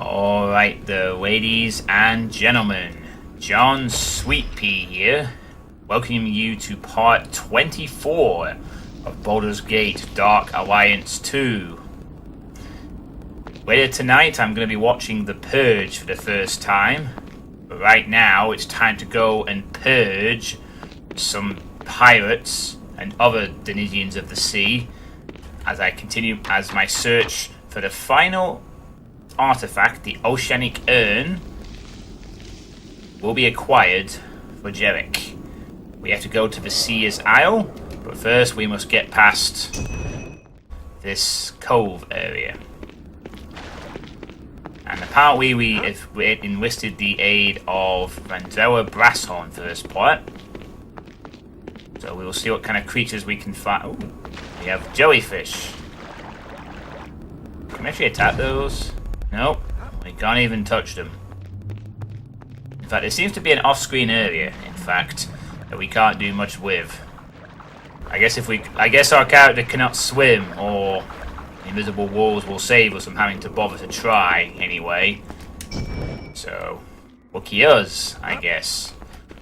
Alright, the ladies and gentlemen, John Suitepee here, welcoming you to part 24 of Baldur's Gate Dark Alliance 2. Later tonight I'm going to be watching The Purge for the first time, but right now it's time to go and purge some pirates and other Denizens of the sea as I continue as my search for the final artifact, the Oceanic Urn, will be acquired for Jerick. We have to go to the Seer's Isle, but first we must get past this cove area. And apparently we enlisted the aid of Vandella Brasshorn for this part. So we will see what kind of creatures we can find. Ooh, we have jellyfish. Can we actually attack those? Nope, we can't even touch them. In fact, there seems to be an off-screen area, in fact, that we can't do much with. I guess our character cannot swim, or the invisible walls will save us from having to bother to try, anyway. So, lucky us, I guess.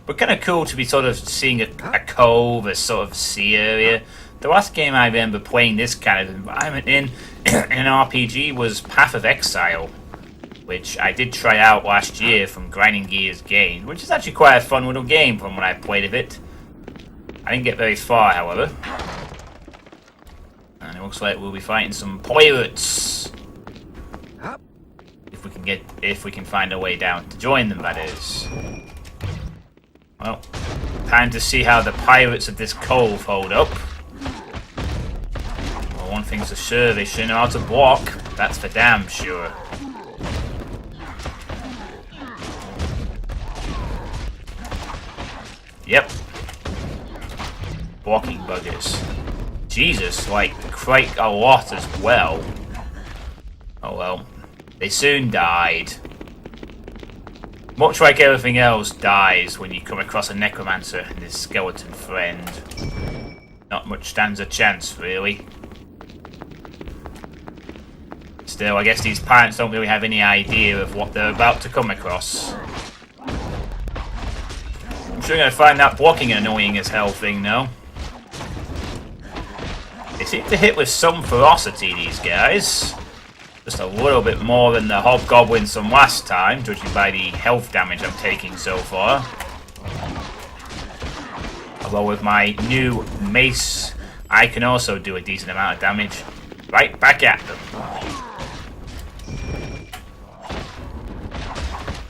But kind of cool to be sort of seeing a cove, a sort of sea area. The last game I remember playing this kind of environment in an RPG was Path of Exile, which I did try out last year from Grinding Gears Games, which is actually quite a fun little game from what I played of it. I didn't get very far, however. And it looks like we'll be fighting some pirates. If we can find a way down to join them, that is. Well, time to see how the pirates of this cove hold up. Well, one thing's for sure, they sure know how to block. That's for damn sure. Yep. Blocking buggers. Jesus, like, quite a lot as well. Oh well. They soon died. Much like everything else dies when you come across a necromancer and his skeleton friend. Not much stands a chance, really. Still, I guess these pirates don't really have any idea of what they're about to come across. I'm sure you're going to find that blocking annoying as hell thing, though. They seem to hit with some ferocity, these guys. Just a little bit more than the hobgoblins from last time, judging by the health damage I'm taking so far. Although with my new mace, I can also do a decent amount of damage. Right back at them.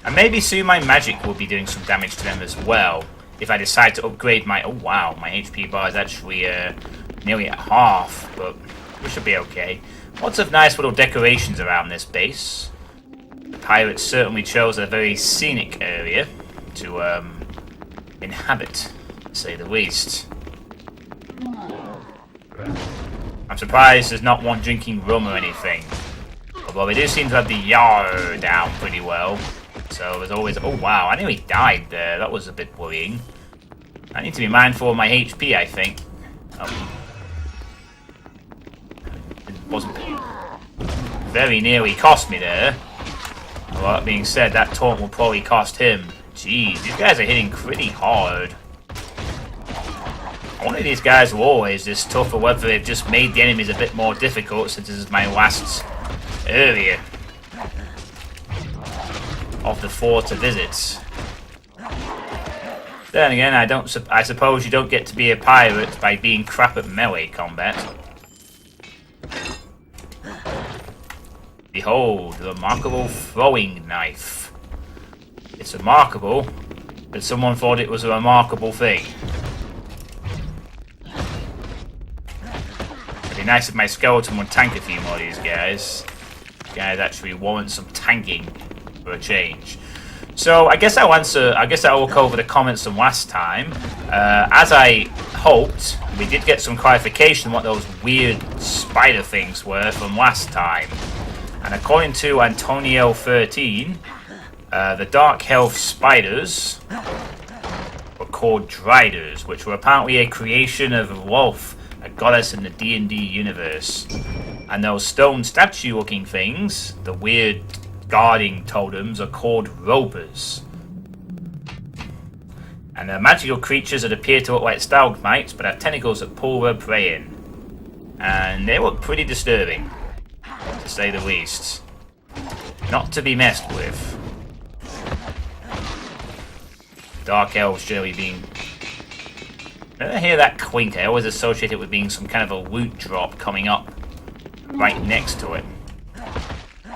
And maybe soon my magic will be doing some damage to them as well. If I decide to upgrade my... Oh wow, my HP bar is actually nearly at half, but we should be okay. Lots of nice little decorations around this base. The pirates certainly chose a very scenic area to inhabit, to say the least. I'm surprised there's not one drinking rum or anything. Although they do seem to have the yar down pretty well. So there's always... Oh wow, I nearly died there. That was a bit worrying. I need to be mindful of my HP, I think. Wasn't very nearly cost me there. Well, that being said, that taunt will probably cost him. Jeez, these guys are hitting pretty hard. I wonder if these guys were always this tough or whether they've just made the enemies a bit more difficult since this is my last area of the 4 to visit. Then again, I suppose you don't get to be a pirate by being crap at melee combat. Behold, the remarkable throwing knife. It's remarkable, but someone thought it was a remarkable thing. It'd be nice if my skeleton would tank a few more of these guys. These guys actually warrant some tanking for a change. So I guess I will look over the comments from last time. As I hoped, we did get some clarification on what those weird spider things were from last time. And according to Antonio13, the Dark Health spiders were called Driders, which were apparently a creation of Wolf, a goddess in the D&D universe. And those stone statue-looking things, the weird guarding totems are called ropers. And they're magical creatures that appear to look like stalagmites, but have tentacles that pull their prey in. And they look pretty disturbing, to say the least. Not to be messed with. Dark elves generally being... When I hear that clink, I always associate it with being some kind of a loot drop coming up right next to it.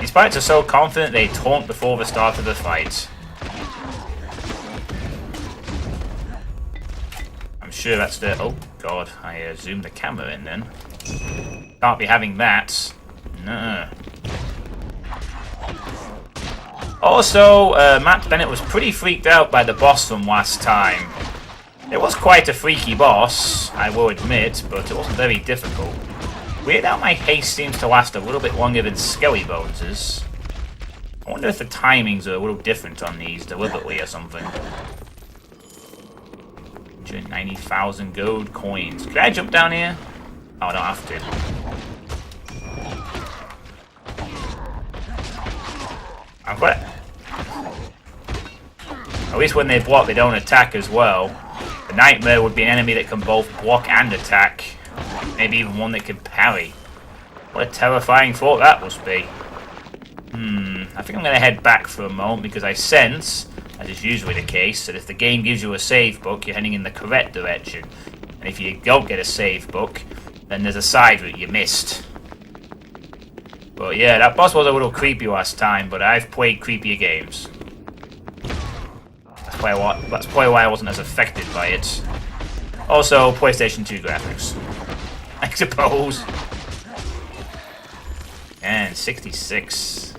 These pirates are so confident they taunt before the start of the fight. I'm sure that's the... Oh god, I zoomed the camera in then. Can't be having that. No. Also, Matt Bennett was pretty freaked out by the boss from last time. It was quite a freaky boss, I will admit, but it wasn't very difficult. Weird how my haste seems to last a little bit longer than Skelly Bones'. I wonder if the timings are a little different on these deliberately or something. 190,000 gold coins. Can I jump down here? Oh, I don't have to. I'm quite... At least when they block, they don't attack as well. The Nightmare would be an enemy that can both block and attack. Maybe even one that can parry. What a terrifying thought that must be. I think I'm going to head back for a moment because I sense, as is usually the case, that if the game gives you a save book, you're heading in the correct direction. And if you don't get a save book, then there's a side route you missed. But yeah, that boss was a little creepy last time, but I've played creepier games. That's probably why I wasn't as affected by it. Also, PlayStation 2 graphics. I suppose. And 66.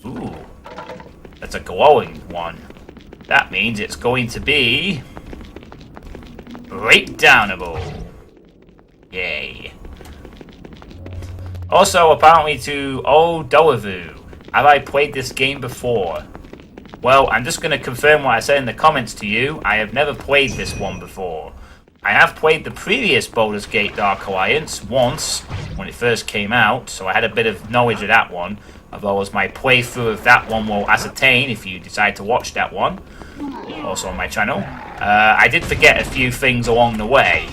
Ooh. That's a glowing one. That means it's going to be... breakdownable. Yay. Also, apparently to Old Dolavu, have I played this game before? Well, I'm just going to confirm what I said in the comments to you. I have never played this one before. I have played the previous Baldur's Gate Dark Alliance once, when it first came out, so I had a bit of knowledge of that one, although as my playthrough of that one will ascertain if you decide to watch that one, also on my channel. I did forget a few things along the way.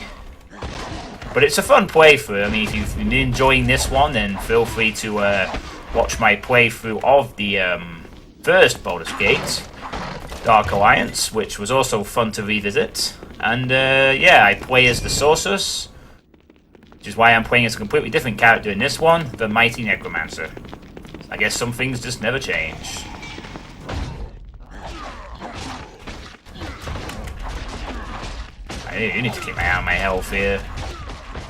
But it's a fun playthrough. I mean, if you've been enjoying this one, then feel free to watch my playthrough of the first Baldur's Gate Dark Alliance, which was also fun to revisit. And yeah, I play as the Sorceress, which is why I'm playing as a completely different character in this one, the Mighty Necromancer. I guess some things just never change. I do need to keep my eye on my health here.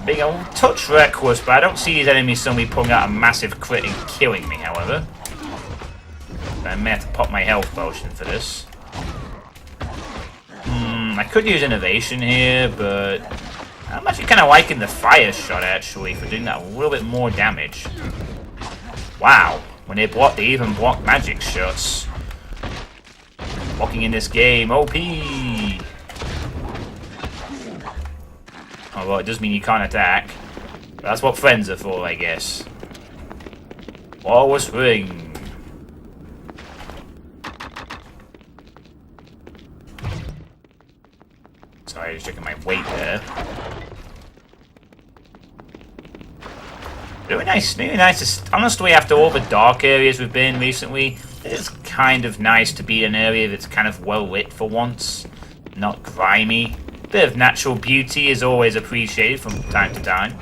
Being a touch reckless, but I don't see these enemies suddenly pulling out a massive crit and killing me, however. I may have to pop my health potion for this. I could use innovation here, but I'm actually kind of liking the fire shot, actually, for doing that a little bit more damage. Wow, when they block, they even block magic shots. Blocking in this game, OP! Although it does mean you can't attack. But that's what friends are for, I guess. Always ring. Sorry, I was checking my weight there. Really nice, really nice. Honestly, after all the dark areas we've been recently, it's kind of nice to be in an area that's kind of well lit for once. Not grimy. Bit of natural beauty is always appreciated from time to time.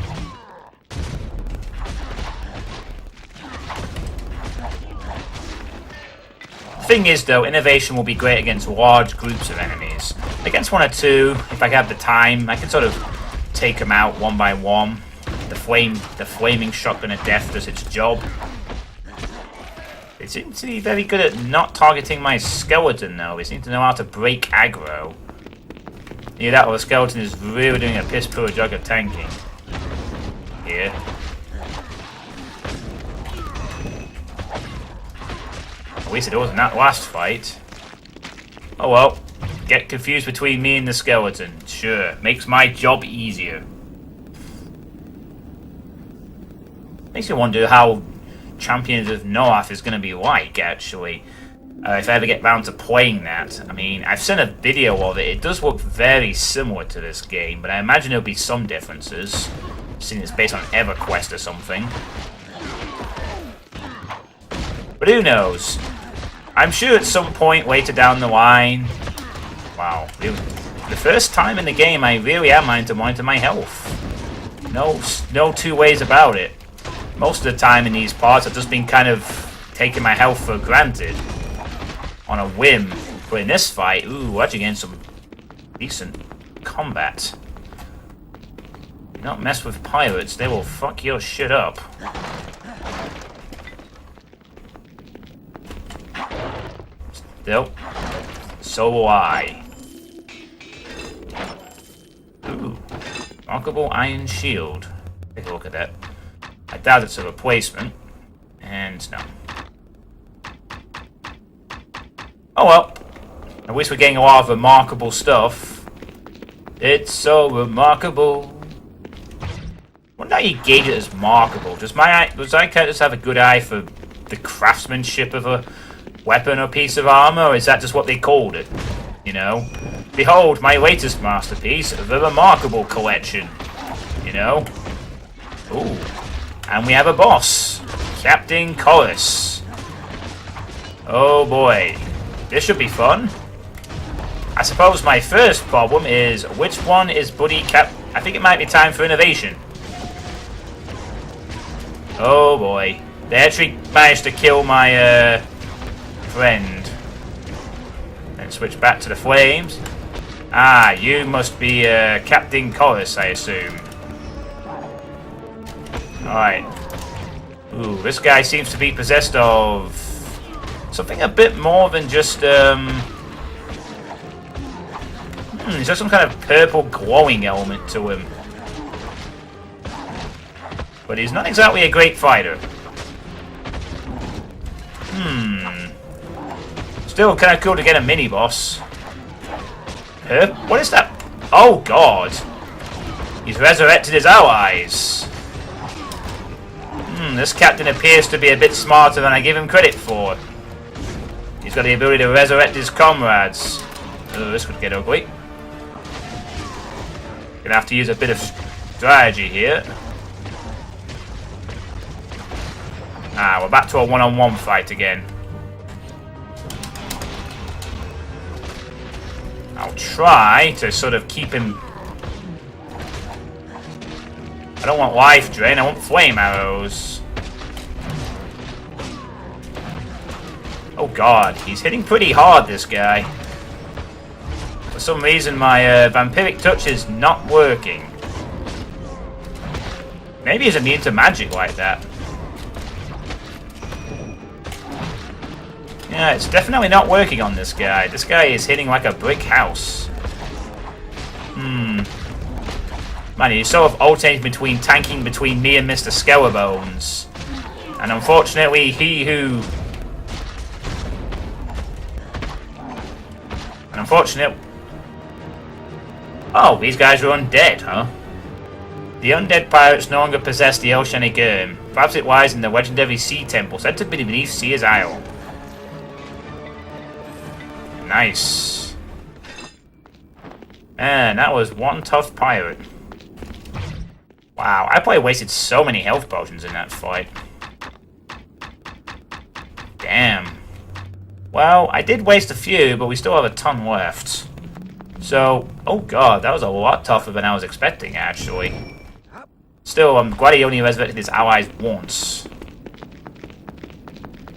The thing is though, innovation will be great against large groups of enemies. Against one or two, if I have the time, I can sort of take them out one by one. The flaming shotgun of death does its job. It seems to be very good at not targeting my skeleton though. It seems to know how to break aggro. Yeah, that or the skeleton is really doing a piss poor job of tanking. Here. At least it wasn't that last fight. Oh well. Get confused between me and the skeleton. Sure. Makes my job easier. Makes me wonder how Champions of North is going to be like, actually. If I ever get round to playing that. I mean, I've seen a video of it. It does look very similar to this game, but I imagine there'll be some differences, seeing it's based on EverQuest or something. But who knows? I'm sure at some point later down the line... Wow, the first time in the game I really am monitoring my health. No two ways about it. Most of the time in these parts I've just been kind of taking my health for granted. On a whim. But in this fight, ooh, we're actually getting some decent combat. Do not mess with pirates, they will fuck your shit up. Still, so will I. Ooh, remarkable iron shield. Take a look at that. I doubt it's a replacement. And no. Oh well. At least we're getting a lot of remarkable stuff. It's so remarkable. Wonder how you gauge it as remarkable. Does I just have a good eye for the craftsmanship of a weapon or piece of armor, or is that just what they called it? You know? Behold my latest masterpiece, the remarkable collection. You know? Ooh. And we have a boss. Captain Kalus. Oh boy. This should be fun. I suppose my first problem is, which one is Buddy Cap... I think it might be time for innovation. Oh boy. They actually managed to kill my, friend. Then switch back to the flames. Ah, you must be, Captain Kalus, I assume. Alright. Ooh, this guy seems to be possessed of... something a bit more than just, he's got some kind of purple glowing element to him. But he's not exactly a great fighter. Still kind of cool to get a mini-boss. What is that? Oh, God. He's resurrected his allies. This captain appears to be a bit smarter than I give him credit for. He's got the ability to resurrect his comrades. Oh, this could get ugly. Gonna have to use a bit of strategy here. Ah, we're back to a one-on-one fight again. I'll try to sort of keep him... I don't want life drain, I want flame arrows. Oh god, he's hitting pretty hard, this guy. For some reason my vampiric touch is not working. Maybe he's immune to magic like that. Yeah, it's definitely not working on this guy. This guy is hitting like a brick house. Man, he's sort of alternating between tanking between me and Mr. Skellebones. And unfortunately, Oh, these guys are undead, huh? The undead pirates no longer possess the Oceanic Urn. Perhaps it lies in the legendary Sea Temple, said to be beneath Seer's Isle. Nice. And that was one tough pirate. Wow, I probably wasted so many health potions in that fight. Damn. Well, I did waste a few, but we still have a ton left. So, oh god, that was a lot tougher than I was expecting, actually. Still, I'm glad he only resurrected his allies once.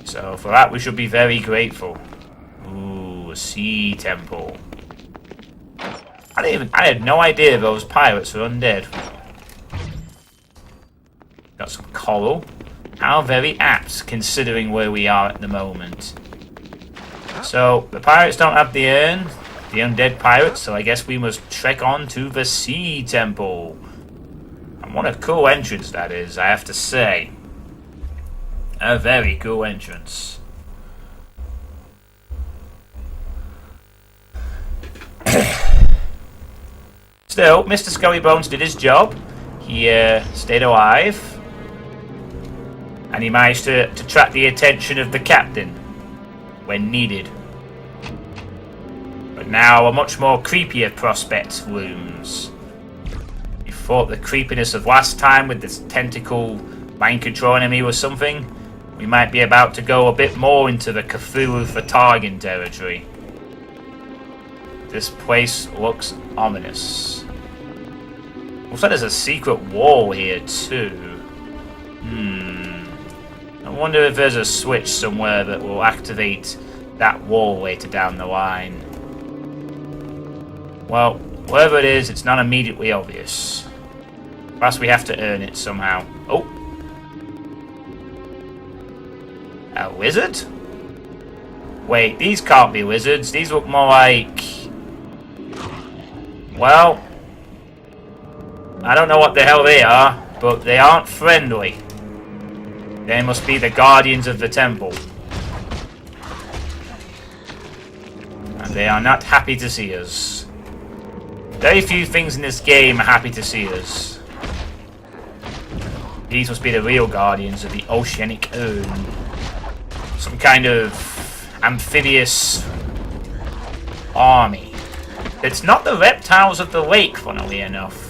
So, for that, we should be very grateful. Ooh, a Sea Temple. I had no idea those pirates were undead. Got some coral. How very apt, considering where we are at the moment. So, the pirates don't have the urn, the undead pirates, so I guess we must trek on to the Sea Temple. And what a cool entrance that is, I have to say. A very cool entrance. Still, Mr. Skellybones did his job. He stayed alive. And he managed to attract the attention of the captain when needed. But now a much more creepier prospect looms. You thought the creepiness of last time with this tentacle mind control enemy was something? We might be about to go a bit more into the Cthulhu Fatagan territory. This place looks ominous. Looks like there's a secret wall here too. I wonder if there's a switch somewhere that will activate that wall later down the line. Well, wherever it is, it's not immediately obvious. Perhaps we have to earn it somehow. Oh! A wizard? Wait, these can't be wizards. These look more like... Well... I don't know what the hell they are, but they aren't friendly. They must be the guardians of the temple. And they are not happy to see us. Very few things in this game are happy to see us. These must be the real guardians of the Oceanic Urn. Some kind of amphibious army. It's not the reptiles of the lake, funnily enough.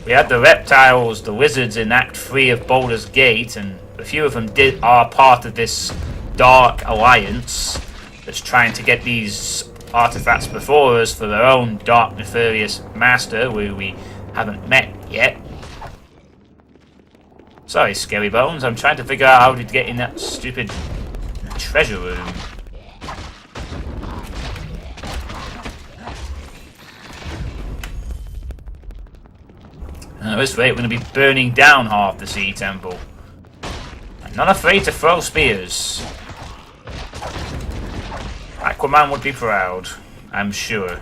We had the reptiles, the wizards in Act 3 of Baldur's Gate, and a few of them are part of this dark alliance that's trying to get these artifacts before us for their own dark, nefarious master, who we haven't met yet. Sorry, Scary Bones, I'm trying to figure out how to get in that stupid treasure room. At this rate, we're going to be burning down half the Sea Temple. I'm not afraid to throw spears. Aquaman would be proud, I'm sure.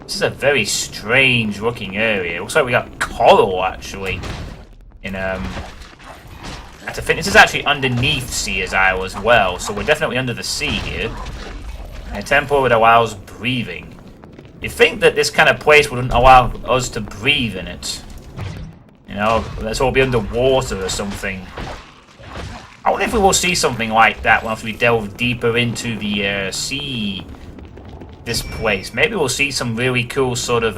This is a very strange looking area. It looks like we got coral, actually. In, I have to think, this is actually underneath Seer's Isle as well, so we're definitely under the sea here. And a temple that allows breathing. You'd think that this kind of place wouldn't allow us to breathe in it. You know, let's all be underwater or something. I wonder if we will see something like that once we delve deeper into the sea. This place. Maybe we'll see some really cool sort of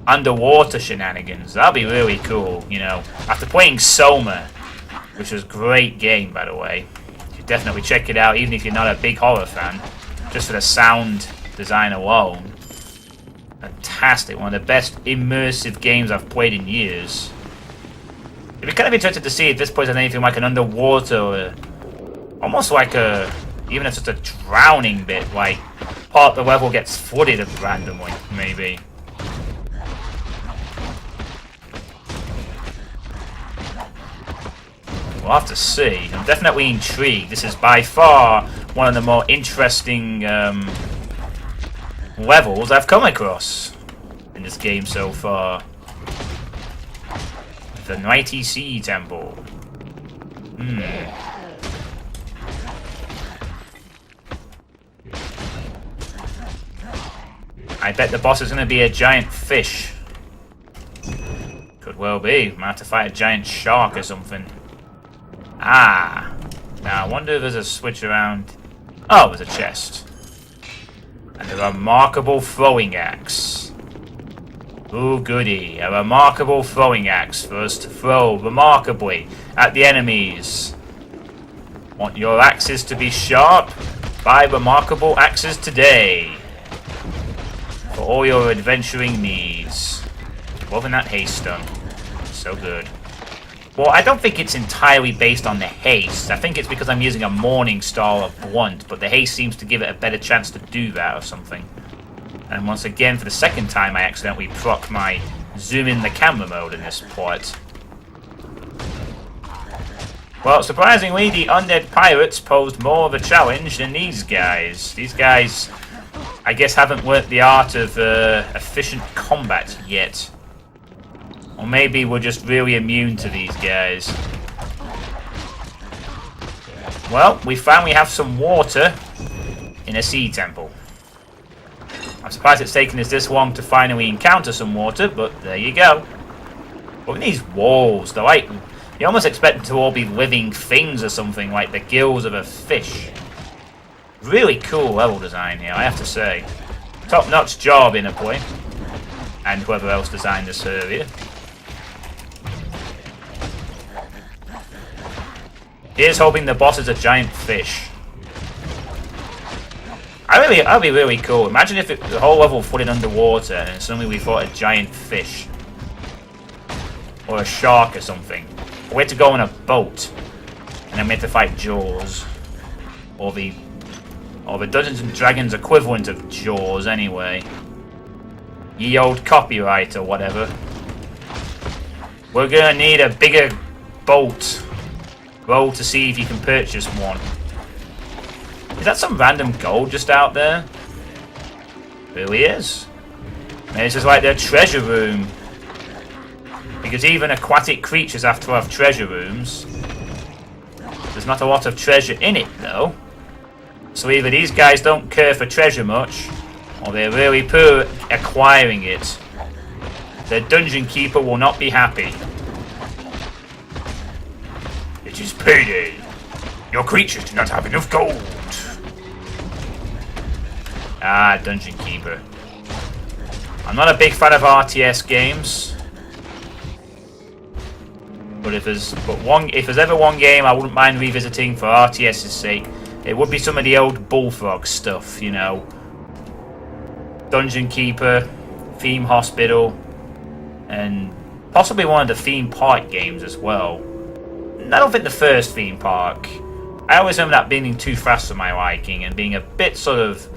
underwater shenanigans. That'll be really cool, you know. After playing Soma, which was a great game, by the way. You should definitely check it out, even if you're not a big horror fan. Just for the sound design alone. Fantastic. One of the best immersive games I've played in years. It'd be kind of interesting to see if this place has anything like an underwater, or almost like a, even if it's a drowning bit, like part of the level gets flooded randomly, maybe. We'll have to see. I'm definitely intrigued. This is by far one of the more interesting levels I've come across in this game so far. The Mighty Sea Temple. I bet the boss is going to be a giant fish. Could well be. Might have to fight a giant shark or something. Ah. Now I wonder if there's a switch around. Oh, there's a chest. And a remarkable throwing axe. Ooh, goody. A remarkable throwing axe for us to throw remarkably at the enemies. Want your axes to be sharp? Buy remarkable axes today. For all your adventuring needs. Loving that haste stun. So good. Well, I don't think it's entirely based on the haste. I think it's because I'm using a Morning Star of Blunt, but the haste seems to give it a better chance to do that or something. And once again, for the second time, I accidentally proc my zoom in the camera mode in this port. Well, surprisingly, the undead pirates posed more of a challenge than these guys. These guys, I guess, haven't learnt the art of efficient combat yet. Or maybe we're just really immune to these guys. Well, we finally have some water in a sea temple. I surprised it's taken us this long to finally encounter some water, but there you go. But with these walls, though, you almost expect them to all be living things or something, like the gills of a fish. Really cool level design here, I have to say. Top-notch job, in a point. And whoever else designed this area. Here's hoping the boss is a giant fish. That'd be really cool. Imagine if the whole level flooded underwater and suddenly we fought a giant fish. Or a shark or something. We had to go on a boat. And then we had to fight Jaws. Or the Dungeons and Dragons equivalent of Jaws, anyway. Ye old copyright or whatever. We're gonna need a bigger boat. Roll to see if you can purchase one. Is that some random gold just out there? Really is. Maybe this is like their treasure room. Because even aquatic creatures have to have treasure rooms. There's not a lot of treasure in it, though. So either these guys don't care for treasure much, or they're really poor at acquiring it. The dungeon keeper will not be happy. It is payday. Your creatures do not have enough gold. Ah, dungeon keeper. I'm not a big fan of RTS games. But if there's ever one game I wouldn't mind revisiting for RTS's sake, it would be some of the old Bullfrog stuff, you know. Dungeon Keeper, Theme Hospital, and possibly one of the theme park games as well. I don't think the first theme park. I always remember that being too fast for my liking and being a bit sort of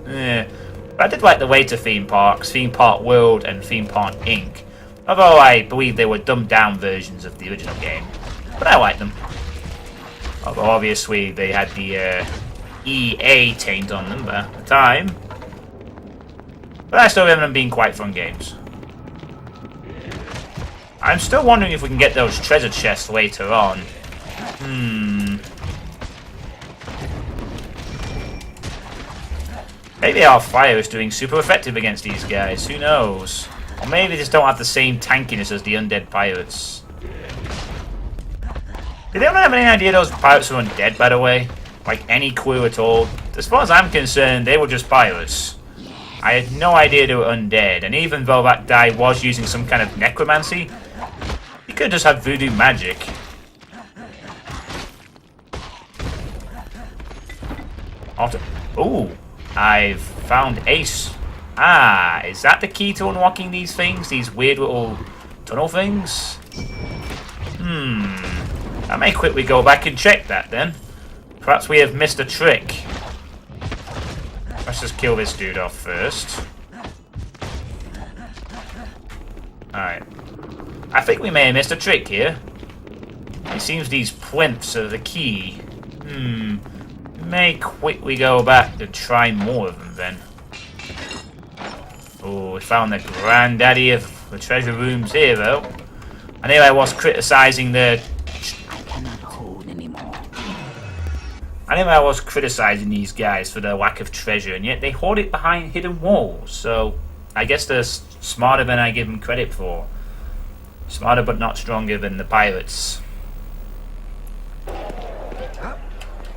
But I did like the later theme parks, Theme Park World and Theme Park Inc. Although I believe they were dumbed down versions of the original game. But I liked them. Although obviously they had the EA taint on them at the time. But I still remember them being quite fun games. I'm still wondering if we can get those treasure chests later on. Maybe our fire is doing super effective against these guys, who knows? Or maybe they just don't have the same tankiness as the undead pirates. Did anyone have any idea those pirates were undead, by the way? Like, any clue at all? As far as I'm concerned, they were just pirates. I had no idea they were undead, and even though that guy was using some kind of necromancy, he could have just had voodoo magic. Ooh, I've found Ace. Ah, is that the key to unlocking these things? These weird little tunnel things? I may quickly go back and check that then. Perhaps we have missed a trick. Let's just kill this dude off first. Alright. I think we may have missed a trick here. It seems these plinths are the key. May quickly go back to try more of them then. Oh, we found the granddaddy of the treasure rooms here though. I knew I was criticising the... I knew I was criticising these guys for their lack of treasure, and yet they hoard it behind hidden walls, so I guess they're smarter than I give them credit for. Smarter but not stronger than the pirates.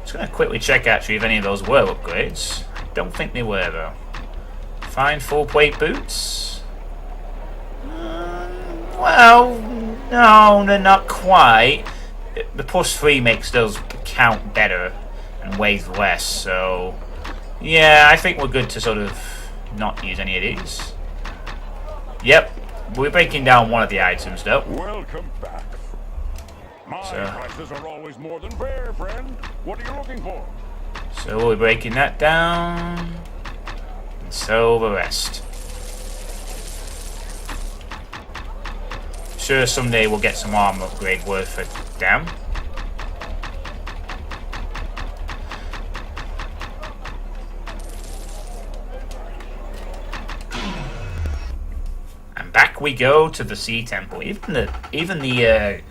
Just going to quickly check actually if any of those were upgrades. Don't think they were though. Find full plate boots? Well, no, they're not quite. The +3 makes those count better and weighs less, so yeah, I think we're good to sort of not use any of these. Yep, we're breaking down one of the items though. Welcome back. My prices are always more than fair, friend. What are you looking for? So we're breaking that down. And so the rest. Sure, someday we'll get some armor upgrade worth a damn. And back we go to the Sea Temple. Even the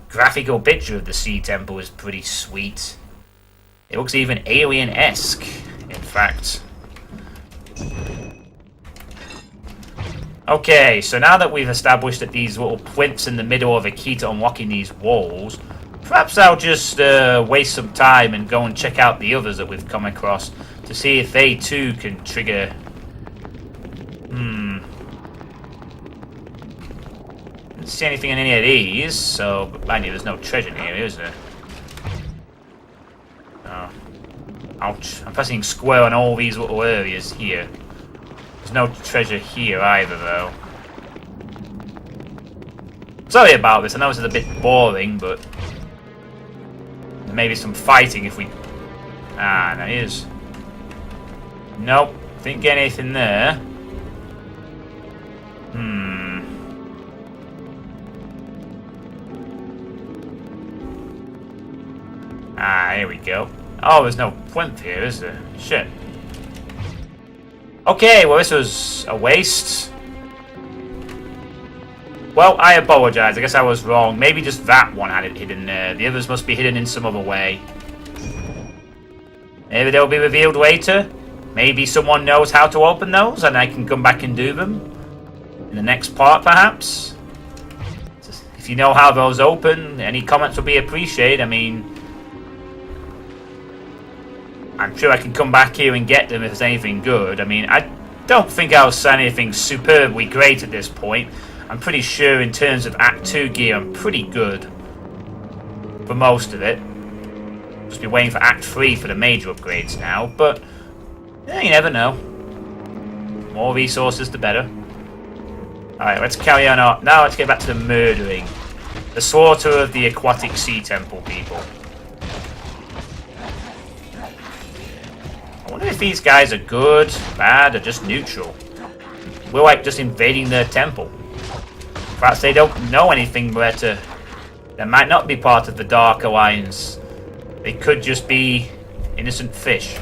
graphical picture of the Sea Temple is pretty sweet. It looks even alien-esque, in fact. Okay, so now that we've established that these little plinths in the middle are the key to unlocking these walls, perhaps I'll just waste some time and go and check out the others that we've come across to see if they too can trigger... Didn't see anything in any of these, so... Mind you, there's no treasure here, is there? Oh. Ouch. I'm pressing square on all these little areas here. There's no treasure here either, though. Sorry about this, I know this is a bit boring, but... There may be some fighting if we... Ah, there is. Nope, didn't get anything there. Ah, here we go. Oh, there's no plinth here, is there? Shit. Okay, well this was a waste. Well, I apologize. I guess I was wrong. Maybe just that one had it hidden there. The others must be hidden in some other way. Maybe they'll be revealed later. Maybe someone knows how to open those and I can come back and do them. In the next part, perhaps. If you know how those open, any comments will be appreciated. I mean... I'm sure I can come back here and get them if there's anything good. I mean, I don't think I'll say anything superbly great at this point. I'm pretty sure in terms of Act 2 gear, I'm pretty good. For most of it. Just be waiting for Act 3 for the major upgrades now, but... you never know. More resources, the better. Alright, let's carry on up. Now let's get back to the murdering. The slaughter of the aquatic sea temple people. I wonder if these guys are good, bad, or just neutral. We're like just invading their temple. Perhaps they don't know anything better. They might not be part of the Dark Alliance. They could just be innocent fish.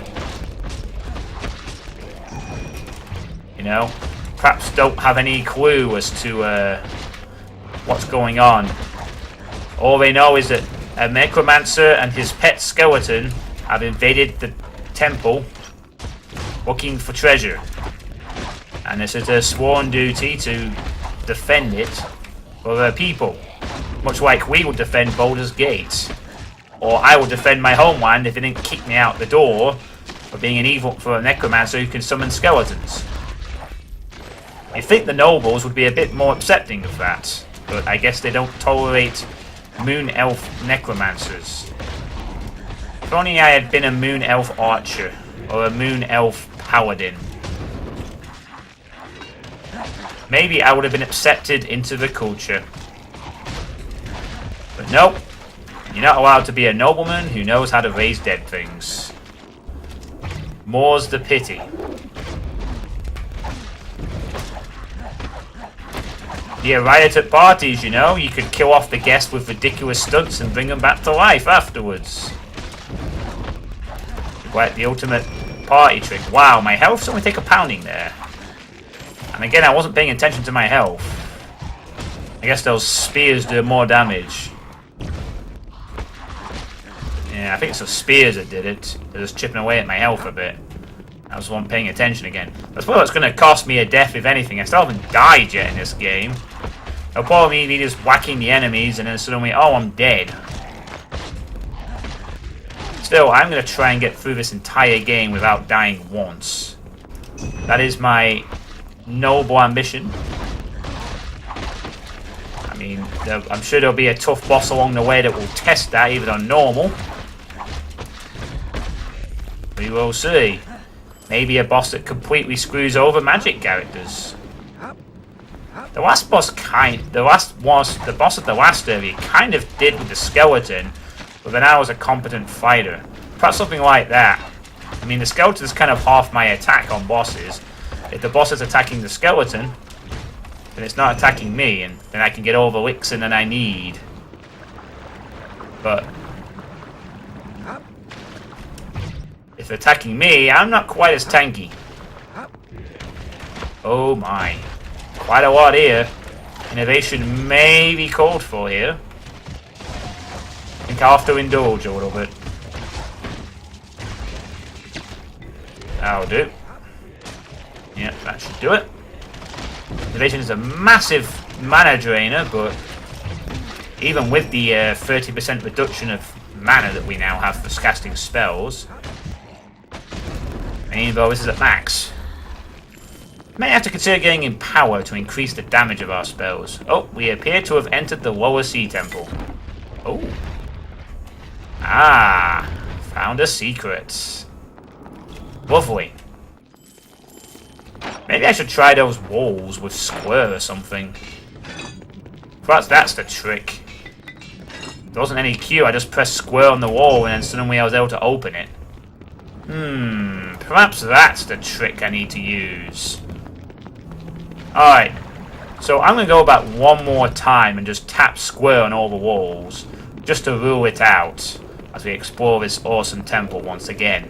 You know? Perhaps don't have any clue as to what's going on. All they know is that a necromancer and his pet skeleton have invaded the temple looking for treasure. And this is their sworn duty to defend it for their people. Much like we would defend Baldur's Gate. Or I would defend my homeland if it didn't kick me out the door for being an evil for a necromancer who can summon skeletons. You'd think the nobles would be a bit more accepting of that, but I guess they don't tolerate moon elf necromancers. If only I had been a moon elf archer, or a moon elf paladin. Maybe I would have been accepted into the culture. But nope, you're not allowed to be a nobleman who knows how to raise dead things. More's the pity. Be a riot at parties, you know. You could kill off the guests with ridiculous stunts and bring them back to life afterwards. Like the ultimate party trick. Wow, my health's only take a pounding there. And again, I wasn't paying attention to my health. I guess those spears do more damage. Yeah, I think it's the spears that did it. They're just chipping away at my health a bit. I was one paying attention again. That's what it's going to cost me a death, if anything. I still haven't died yet in this game. It'll probably be just whacking the enemies and then suddenly, oh, I'm dead. Still, I'm going to try and get through this entire game without dying once. That is my noble ambition. I mean, I'm sure there'll be a tough boss along the way that will test that, even on normal. We will see. Maybe a boss that completely screws over magic characters. The last boss the boss of the last area kind of did with the skeleton, but then I was a competent fighter. Perhaps something like that. I mean, the skeleton is kind of half my attack on bosses. If the boss is attacking the skeleton, then it's not attacking me, and then I can get all the licks in that I need. But if they're attacking me, I'm not quite as tanky. Oh my. Quite a lot here. Innovation may be called for here. I think I'll have to indulge a little bit. That'll do. Yep, that should do it. Division is a massive mana drainer, but even with the 30% reduction of mana that we now have for casting spells, Rainbow is at max. May have to consider getting in power to increase the damage of our spells. Oh, we appear to have entered the Wawasee Temple. Oh. Ah, found a secret. Lovely. Maybe I should try those walls with square or something. Perhaps that's the trick. There wasn't any cue, I just pressed square on the wall and then suddenly I was able to open it. Perhaps that's the trick I need to use. Alright, so I'm going to go back one more time and just tap square on all the walls, just to rule it out, as we explore this awesome temple once again.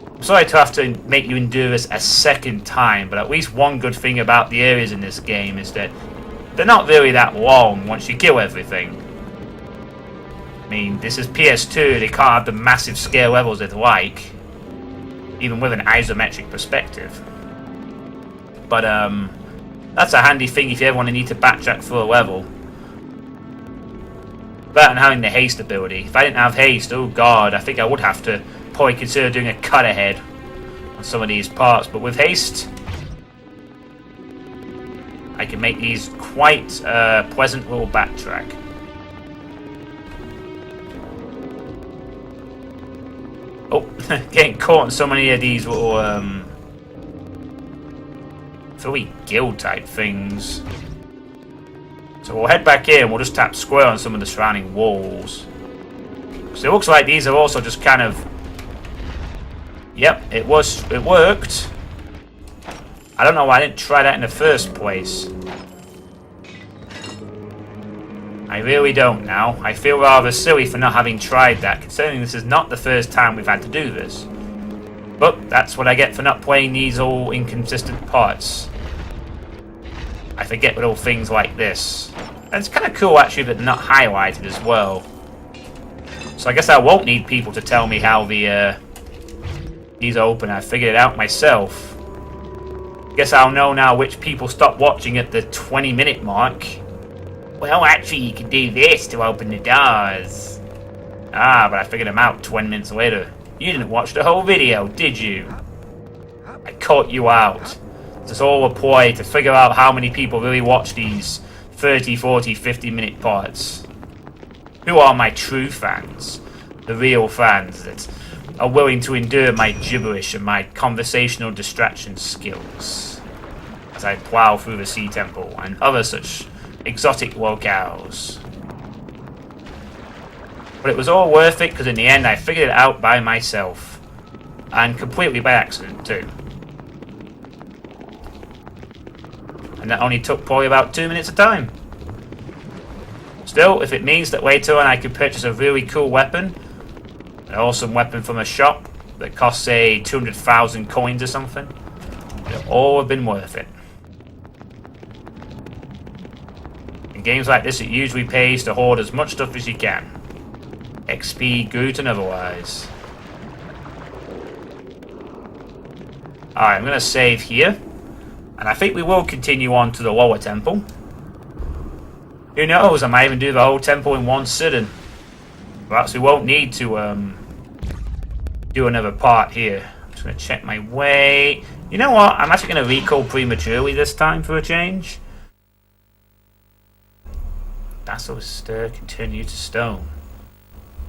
I'm sorry to have to make you endure this a second time, but at least one good thing about the areas in this game is that they're not really that long once you kill everything. I mean, this is PS2, they can't have the massive scale levels they'd like, even with an isometric perspective. But that's a handy thing if you ever want to need to backtrack for a level. Better than having the haste ability. If I didn't have haste, oh god, I think I would have to probably consider doing a cut ahead on some of these parts. But with haste, I can make these quite a pleasant little backtrack. Oh, getting caught in so many of these little Philly guild type things. So we'll head back in and we'll just tap square on some of the surrounding walls. So it looks like these are also just kind of... Yep, it worked. I don't know why I didn't try that in the first place. I really don't now. I feel rather silly for not having tried that, considering this is not the first time we've had to do this. But that's what I get for not playing these all inconsistent parts. I forget little things like this. And it's kind of cool actually that they're not highlighted as well. So I guess I won't need people to tell me how these open. I figured it out myself. Guess I'll know now which people stop watching at the 20-minute mark. Well, actually you can do this to open the doors. Ah, but I figured them out 20 minutes later. You didn't watch the whole video, did you? I caught you out. It's all a ploy to figure out how many people really watch these 30, 40, 50-minute parts. Who are my true fans? The real fans that are willing to endure my gibberish and my conversational distraction skills as I plow through the Sea Temple and other such exotic locales. But it was all worth it because in the end I figured it out by myself. And completely by accident too. And that only took probably about 2 minutes of time. Still, if it means that later on I could purchase a really cool weapon, an awesome weapon from a shop that costs, say, 200,000 coins or something, it'll all have been worth it. In games like this, it usually pays to hoard as much stuff as you can. XP, good and otherwise. Alright, I'm going to save here. And I think we will continue on to the lower temple. Who knows, I might even do the whole temple in one sitting. Perhaps we won't need to do another part here. I'm just going to check my weight. You know what, I'm actually going to recall prematurely this time for a change. Dazzle stir can turn you to stone.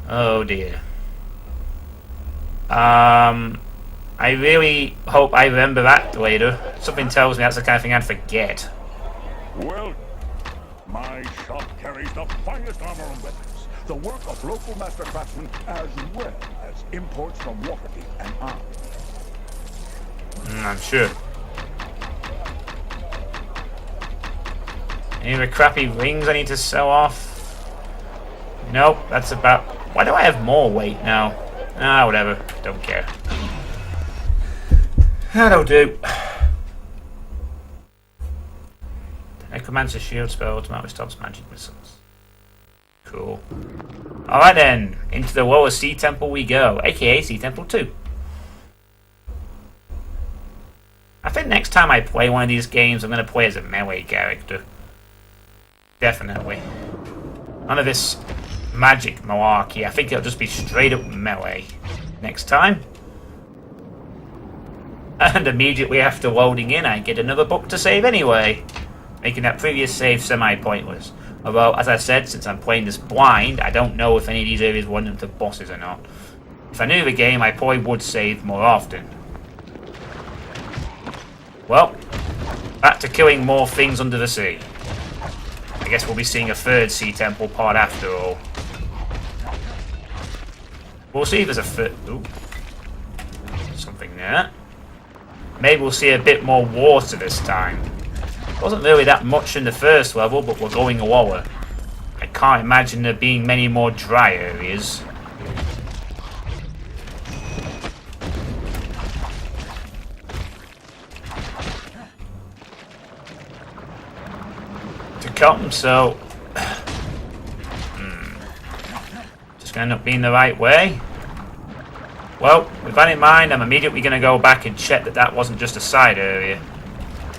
Oh dear. I really hope I remember that later. Something tells me that's the kind of thing I'd forget. Well, my shop carries the finest armor and weapons, the work of local master craftsmen, as well as imports from Waterdeep and Arm. I'm sure. Any other crappy rings I need to sell off? Nope, that's about... Why do I have more weight now? Ah, whatever. Don't care. That'll do. The Necromancer Shield spell automatically stops magic missiles. Cool. Alright then, into the Wawasee Temple we go, aka Sea Temple 2. I think next time I play one of these games, I'm going to play as a melee character. Definitely. None of this magic malarkey. I think it'll just be straight up melee next time. And immediately after loading in, I get another book to save anyway, making that previous save semi-pointless. Although, as I said, since I'm playing this blind, I don't know if any of these areas run into bosses or not. If I knew the game, I probably would save more often. Well, back to killing more things under the sea. I guess we'll be seeing a third sea temple part after all. We'll see if there's a third... Ooh. Something there. Maybe we'll see a bit more water this time. Wasn't really that much in the first level, but we're going lower. I can't imagine there being many more dry areas. To come, so... Just going to end up being the right way. Well, with that in mind, I'm immediately going to go back and check that that wasn't just a side area.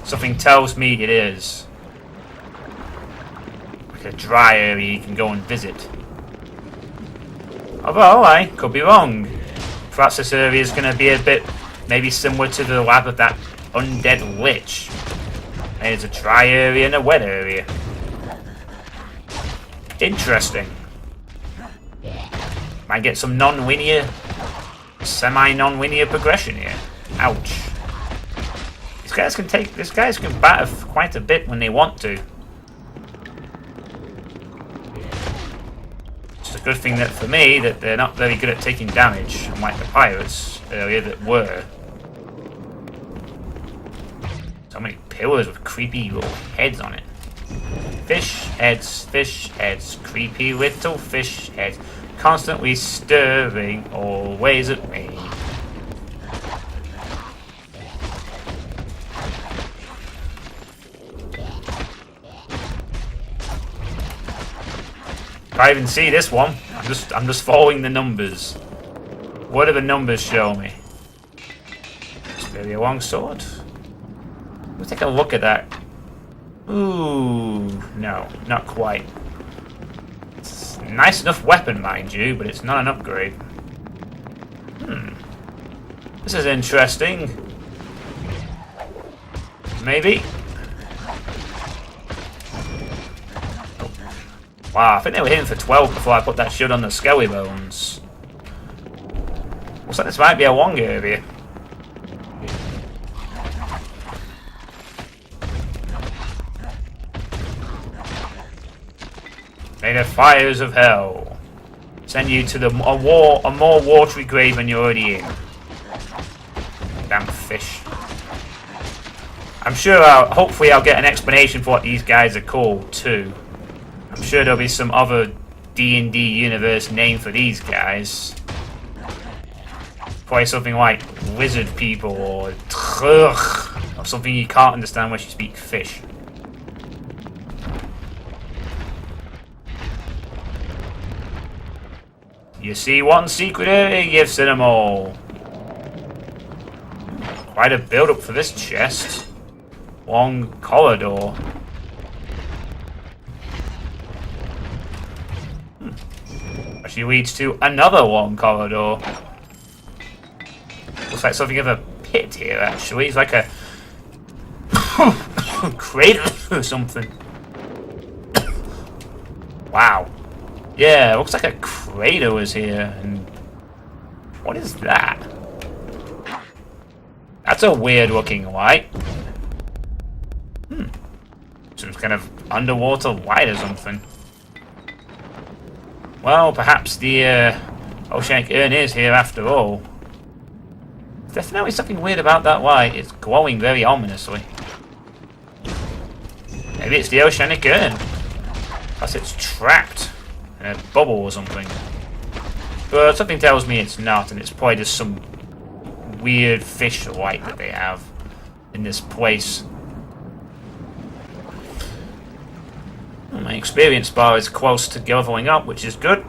Something tells me it is. Like a dry area you can go and visit. Although, I could be wrong. Perhaps this area is going to be a bit, maybe similar to the lab of that undead lich. Maybe there's a dry area and a wet area. Interesting. Might get some non-linear, semi-non-linear progression here. Ouch. These guys can batter quite a bit when they want to. It's a good thing that for me that they're not very good at taking damage, unlike the pirates earlier that were. So many pillars with creepy little heads on it. Fish heads, creepy little fish heads, constantly stirring, always at me. Can't even see this one. I'm just following the numbers. What do the numbers show me? Is there a long sword? Let's take a look at that. Ooh, no, not quite. It's a nice enough weapon, mind you, but it's not an upgrade. This is interesting. Maybe. Wow, I think they were hitting for 12 before I put that shield on the skelly bones. Looks like this might be a long area. May the fires of hell send you to a more watery grave than you're already in. Damn fish. I'm sure hopefully I'll get an explanation for what these guys are called too. I'm sure there'll be some other D&D universe name for these guys. Probably something like lizard people or something you can't understand when you speak fish. You see one secret area, you've seen them all. Quite a build-up for this chest. Long corridor. Actually leads to another long corridor. Looks like something of a pit here, actually. It's like a crater or something. Wow. Yeah, looks like a crater was here. And what is that? That's a weird looking light. Some kind of underwater light or something. Well, perhaps the Oceanic Urn is here after all. There's definitely something weird about that light. It's glowing very ominously. Maybe it's the Oceanic Urn. Plus it's trapped in a bubble or something. But something tells me it's not, and it's probably just some weird fish light that they have in this place. Well, my experience bar is close to leveling up, which is good.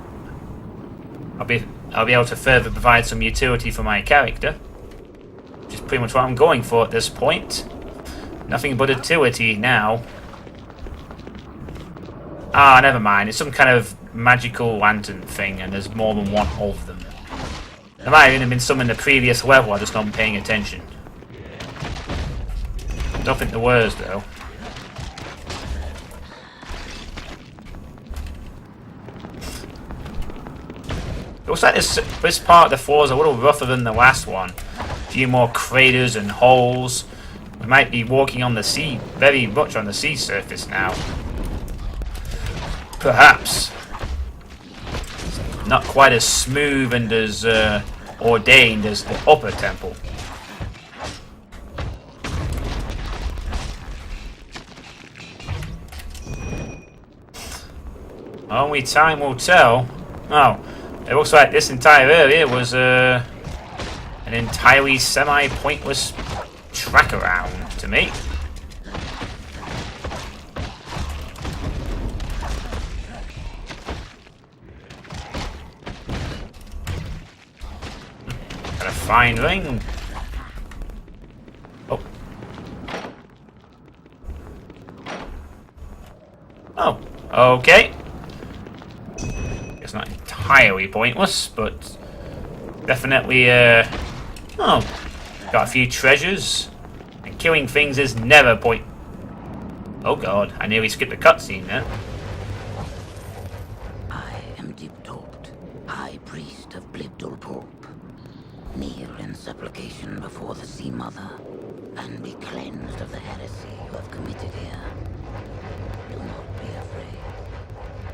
I'll be able to further provide some utility for my character, which is pretty much what I'm going for at this point. Nothing but utility now. Ah, never mind. It's some kind of magical lantern thing, and there's more than one of them. There might have even been some in the previous level, I just not paying attention. Don't think there was, though. It looks like this part of the floor is a little rougher than the last one. A few more craters and holes. We might be walking on the sea, very much on the sea surface now. Perhaps. Not quite as smooth and as ordained as the upper temple. Only time will tell. Oh, it looks like this entire area was an entirely semi-pointless track around to me. Got a fine ring. Oh. Oh, okay. It's not entirely pointless, but definitely, oh, got a few treasures, and killing things is never point. Oh god, I nearly skipped the cutscene there. I am Deep-Taught, High Priest of Blibdul-Pulp. Kneel in supplication before the Sea Mother, and be cleansed of the heresy you have committed here. Do not be afraid.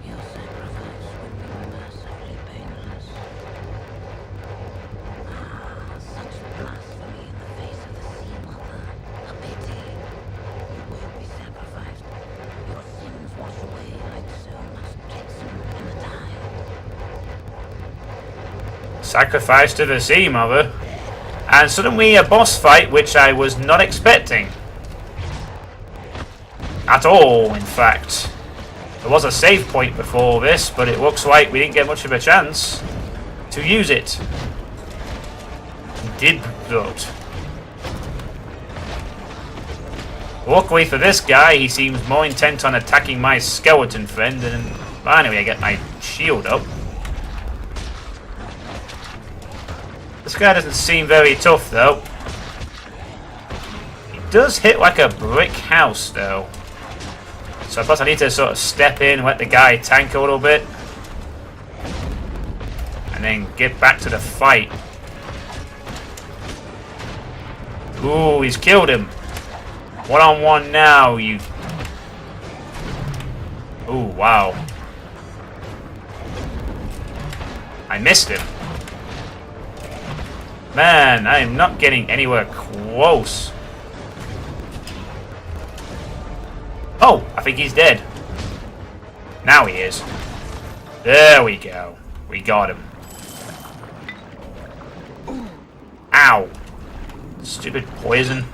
Your sacrifice will be mercifully painless. Ah, such blasphemy in the face of the Sea Mother. A pity. You will be sacrificed. Your sins wash away like so much jetsam in the tide. Sacrifice to the Sea Mother. And suddenly a boss fight which I was not expecting. At all, in fact. There was a save point before this, but it looks like we didn't get much of a chance to use it. Did not. Luckily for this guy, he seems more intent on attacking my skeleton friend, and finally I get my shield up. This guy doesn't seem very tough, though. He does hit like a brick house, though. So I thought I need to sort of step in, let the guy tank a little bit, and then get back to the fight. Ooh, he's killed him. One-on-one now, you... Ooh, wow. I missed him. Man, I am not getting anywhere close. Oh, I think he's dead. Now he is. There we go. We got him. Ow. Stupid poison.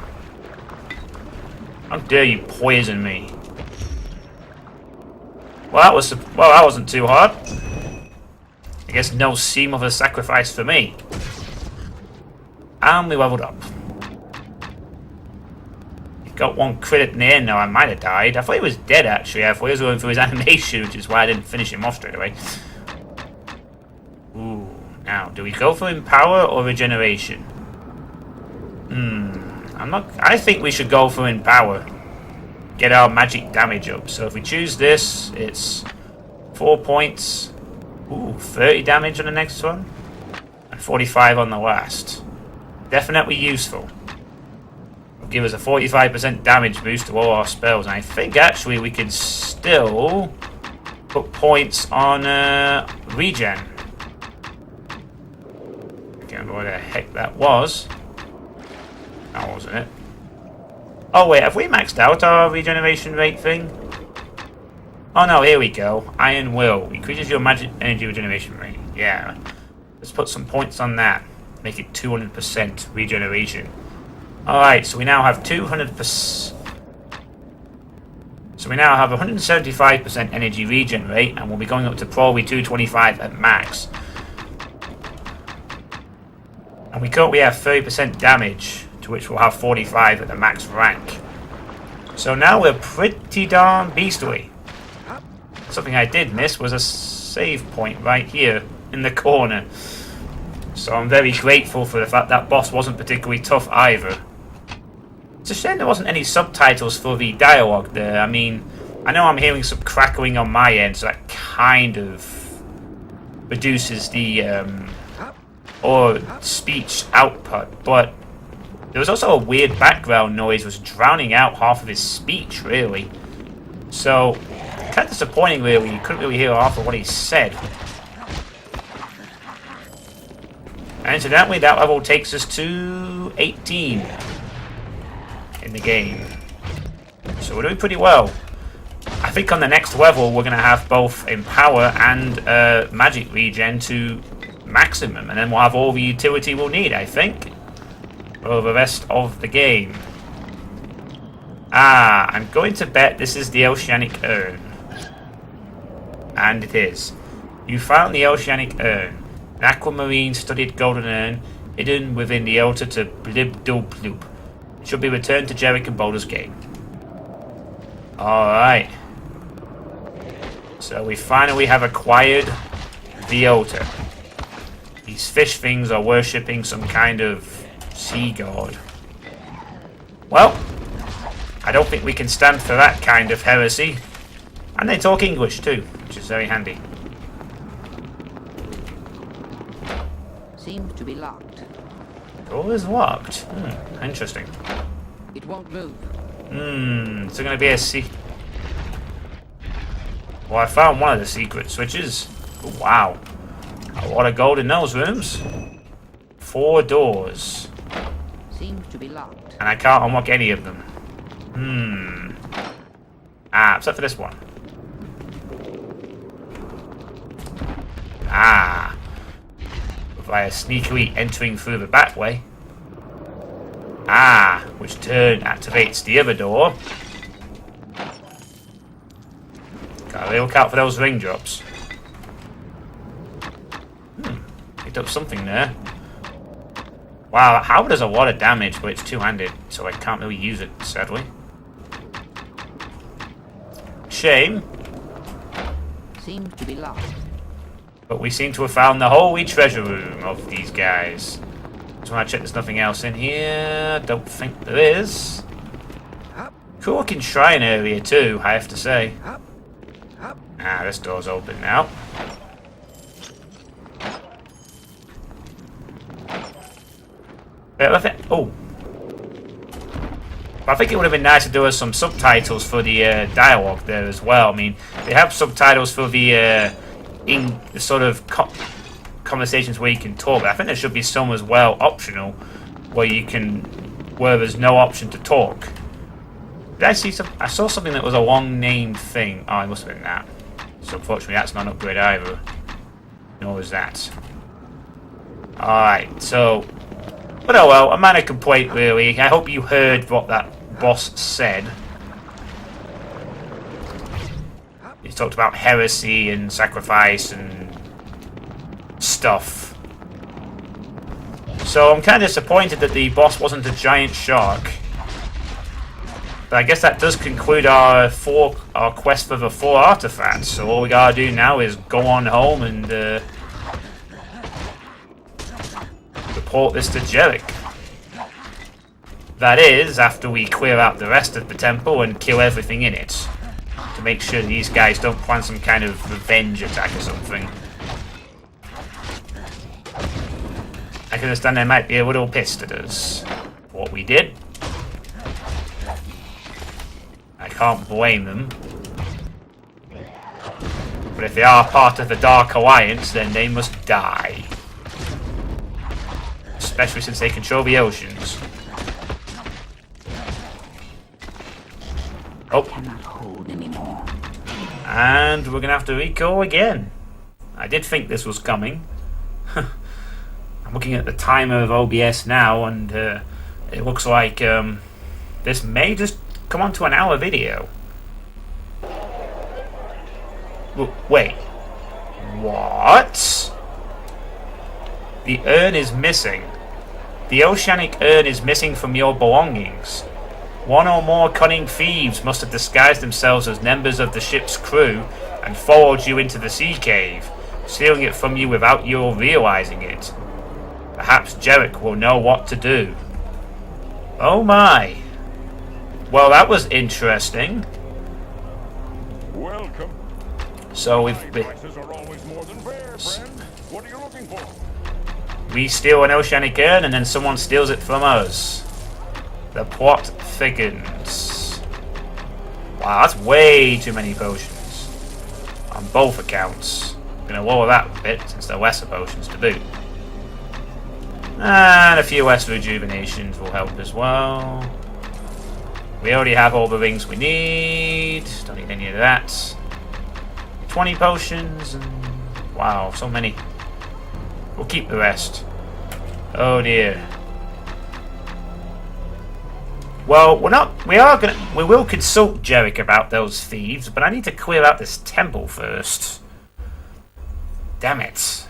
How dare you poison me? Well, that wasn't too hard. I guess no Sea Mother sacrifice for me. And we leveled up. He got one crit in the end now. I might have died. I thought he was dead, actually. I thought he was going through his animation, which is why I didn't finish him off straight away. Ooh. Now, do we go for Empower or Regeneration? I think we should go for Empower. Get our magic damage up. So if we choose this, it's 4 points. Ooh, 30 damage on the next one. And 45 on the last. Definitely useful. It'll give us a 45% damage boost to all our spells. And I think actually we can still put points on regen. I can't remember what the heck that was. That wasn't it. Oh wait, have we maxed out our regeneration rate thing? Oh no, here we go. Iron Will. Increases your magic energy regeneration rate. Yeah. Let's put some points on that. Make it 200% regeneration. Alright, so we now have 200%. So we now have 175% energy regen rate, and we'll be going up to probably 225 at max. And we currently have 30% damage to which we'll have 45 at the max rank. So now we're pretty darn beastly. Something I did miss was a save point right here in the corner. So I'm very grateful for the fact that boss wasn't particularly tough either. It's a shame there wasn't any subtitles for the dialogue there. I mean, I know I'm hearing some crackling on my end, so that kind of reduces the or speech output, but there was also a weird background noise was drowning out half of his speech, really. So, kind of disappointing, really. You couldn't really hear half of what he said. And incidentally, that level takes us to 18 in the game. So we're doing pretty well. I think on the next level, we're going to have both Empower and Magic Regen to maximum, and then we'll have all the utility we'll need, I think, for the rest of the game. I'm going to bet this is the Oceanic Urn. And it is. You found the Oceanic Urn, an aquamarine-studded golden urn hidden within the altar to Blibdulploop. It should be returned to Jerick and Baldur's Gate. Alright. So we finally have acquired the altar. These fish things are worshipping some kind of sea god. Well, I don't think we can stand for that kind of heresy. And they talk English too, which is very handy. Seems to be locked. Door is locked. Interesting. It won't move. Is there going to be a Well, I found one of the secret switches. Ooh, wow. A lot of gold in those rooms. 4 doors. Seems to be locked. And I can't unlock any of them. Except for this one. Via sneakily entering through the back way. Which turn activates the other door. Gotta look out for those raindrops. Picked up something there. Wow, how does a lot of damage, but it's two-handed, so I can't really use it, sadly. Shame. Seems to be locked. But we seem to have found the holy treasure room of these guys. Just want to check there's nothing else in here. Don't think there is. Cool looking shrine area too, I have to say. This door's open now. I think it would have been nice to do some subtitles for the dialogue there as well. I mean, they have subtitles for the in the sort of conversations where you can talk. But I think there should be some as well, optional, where there's no option to talk. Did I see some? I saw something that was a long named thing. Oh, it must have been that. So unfortunately, that's not an upgrade either. Nor is that. Alright, so. But oh well, a minor complaint really. I hope you heard what that boss said. He talked about heresy and sacrifice and stuff. So I'm kind of disappointed that the boss wasn't a giant shark. But I guess that does conclude our quest for the 4 artifacts. So all we gotta do now is go on home and report this to Jerick. That is, after we clear out the rest of the temple and kill everything in it. To make sure these guys don't plan some kind of revenge attack or something. I can understand they might be a little pissed at us for what we did. I can't blame them. But if they are part of the Dark Alliance, then they must die. Especially since they control the oceans. Oh. Cannot hold anymore. And we're gonna have to recall again. I did think this was coming. I'm looking at the timer of OBS now, and it looks like this may just come onto an hour video. Wait. What? The urn is missing. The Oceanic Urn is missing from your belongings. One or more cunning thieves must have disguised themselves as members of the ship's crew and followed you into the sea cave, stealing it from you without your realizing it. Perhaps Jerick will know what to do. Oh my. Well, that was interesting. Welcome. So Prices are always more than fair, friend. What are you looking for? we steal an Oceanic Urn and then someone steals it from us. The plot thickens. Wow, that's way too many potions. On both accounts. I'm going to lower that a bit since there are lesser potions to boot. And a few less rejuvenations will help as well. We already have all the rings we need. Don't need any of that. 20 potions and wow, so many. We'll keep the rest. Oh dear. Well, we will consult Jerick about those thieves, but I need to clear out this temple first. Damn it.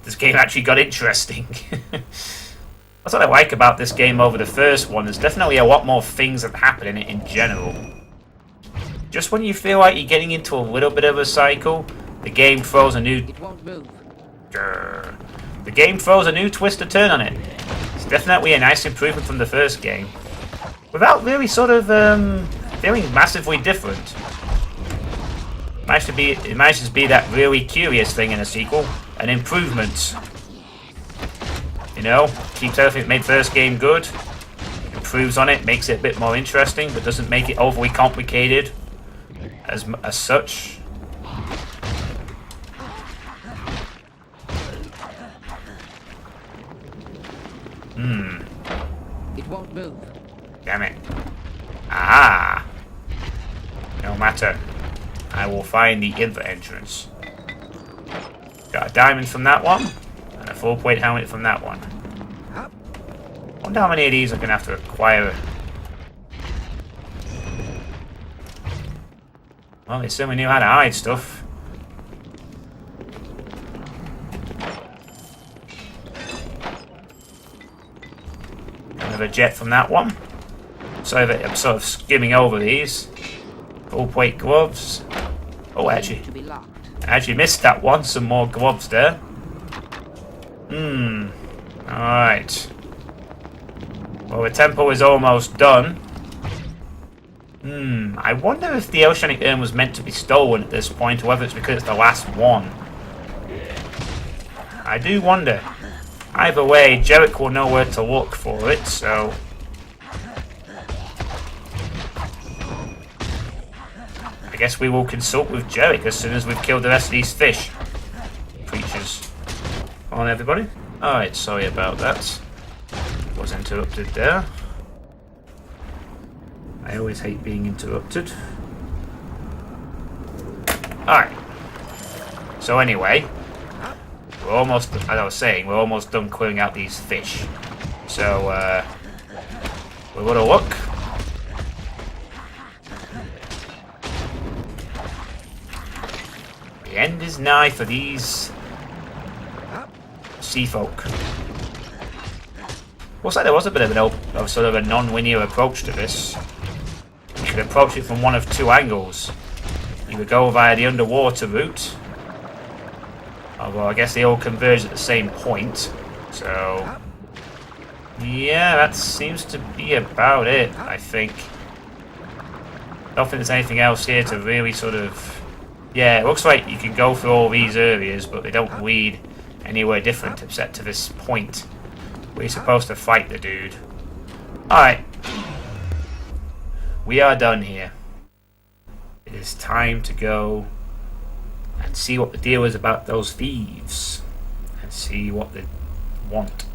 This game actually got interesting. That's what I like about this game over the first one. There's definitely a lot more things that happen in it in general. Just when you feel like you're getting into a little bit of a cycle, the game throws a new... It won't move. The game throws a new twist to turn on it. It's definitely a nice improvement from the first game. Without really sort of feeling massively different. It might just be that really curious thing in a sequel. An improvement. You know, keeps everything that made first game good. Improves on it, makes it a bit more interesting, but doesn't make it overly complicated as such. It won't move. Damn it. Ah! No matter. I will find the other entrance. Got a diamond from that one, and a full plate helmet from that one. Wonder how many of these I'm going to have to acquire. Well, they certainly knew how to hide stuff. Another jet from that one. Sorry that I'm sort of skimming over these. Full plate gloves. Oh, actually. To be locked. I actually missed that one. Some more gloves there. Alright. Well, the temple is almost done. I wonder if the Oceanic Urn was meant to be stolen at this point, or whether it's because it's the last one. I do wonder. Either way, Jerick will know where to look for it, so... I guess we will consult with Jerick as soon as we've killed the rest of these fish. Creatures. Come on, everybody. Alright, sorry about that. Was interrupted there. I always hate being interrupted. Alright. So anyway, we're almost, as I was saying, we're almost done clearing out these fish. So, we're gonna look. The end is nigh for these sea folk. Looks like there was a bit of sort of a non-linear approach to this. You could approach it from one of two angles. You could go via the underwater route. Although I guess they all converge at the same point. So... yeah, that seems to be about it, I think. I don't think there's anything else here to really sort of... yeah, it looks like you can go through all these areas, but they don't lead anywhere different except to this point. We're supposed to fight the dude. Alright. We are done here. It is time to go and see what the deal is about those thieves. And see what they want.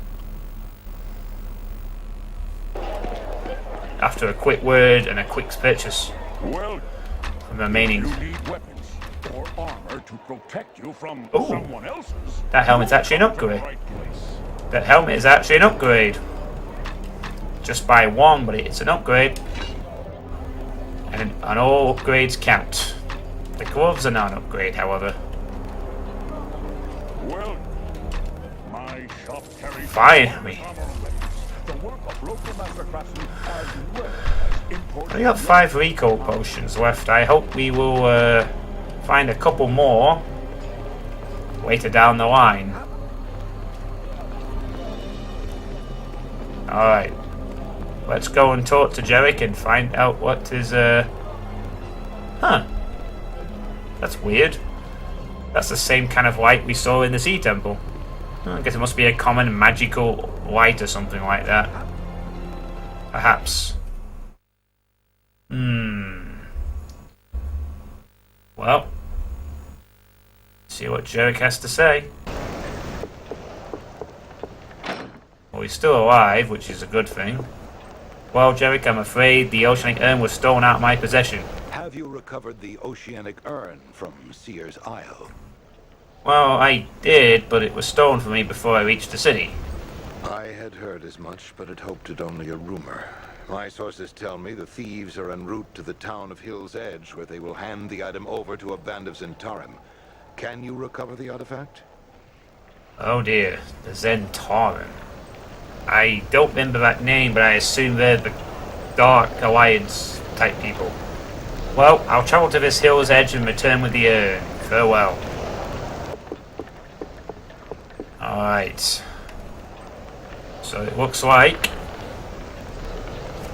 After a quick word and a quick purchase Well, from the remaining... you need weapons or armor to protect you from Ooh. someone else's. That helmet's actually an upgrade. Right place. That helmet is actually an upgrade. Just by one, but it's an upgrade. And all upgrades count. The gloves are not an upgrade, however. Well, my My shop carries Finally. armor and weapons. The work of local master craftsmen as well as imports. We got 5 recall potions left. I hope we will find a couple more later down the line. Alright. Let's go and talk to Jerick and find out what is Huh. That's weird. That's the same kind of light we saw in the Sea Temple. I guess it must be a common magical light or something like that. Perhaps. Well. See what Jerick has to say. Well, he's still alive, which is a good thing. Well, Jerick, I'm afraid the Oceanic Urn was stolen out of my possession. Have you recovered the Oceanic Urn from Seer's Isle? Well, I did, but it was stolen from me before I reached the city. I had heard as much, but had hoped it only a rumor. My sources tell me the thieves are en route to the town of Hill's Edge, where they will hand the item over to a band of Zentarim. Can you recover the artifact? Oh dear, the Zentarim. I don't remember that name, but I assume they're the Dark Alliance type people. Well, I'll travel to this Hill's Edge and return with the urn. Farewell. Alright. So it looks like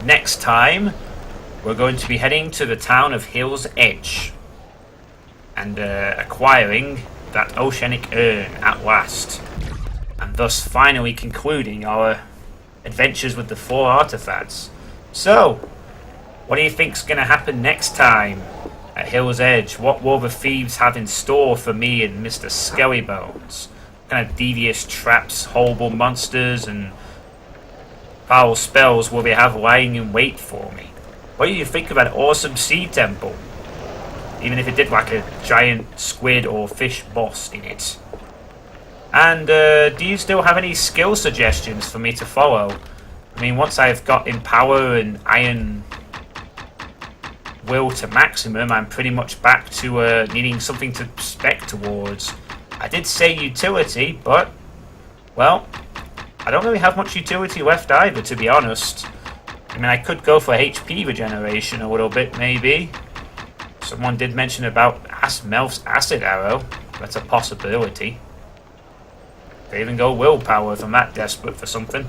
next time we're going to be heading to the town of Hill's Edge and acquiring that Oceanic Urn at last, and thus finally concluding our adventures with the 4 artifacts. So, what do you think's going to happen next time at Hill's Edge? What will the thieves have in store for me and Mr. Skellybones? What kind of devious traps, horrible monsters, and foul spells will they have lying in wait for me? What do you think of that awesome sea temple? Even if it did like a giant squid or fish boss in it. And do you still have any skill suggestions for me to follow? I mean, once I've got Empower and Iron Will to maximum, I'm pretty much back to needing something to spec towards. I did say utility, but, well, I don't really have much utility left either, to be honest. I mean, I could go for HP regeneration a little bit, maybe. Someone did mention about Melf's Acid Arrow. That's a possibility. They even go willpower if I'm that desperate for something.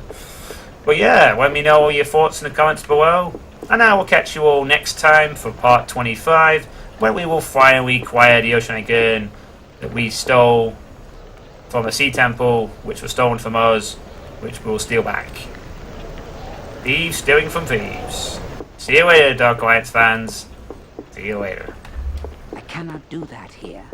But yeah, let me know all your thoughts in the comments below. And I will catch you all next time for part 25, where we will finally acquire the Oceanic Urn that we stole from the Sea Temple, which was stolen from us, which we will steal back. Thieves stealing from thieves. See you later, Dark Alliance fans. See you later. I cannot do that here.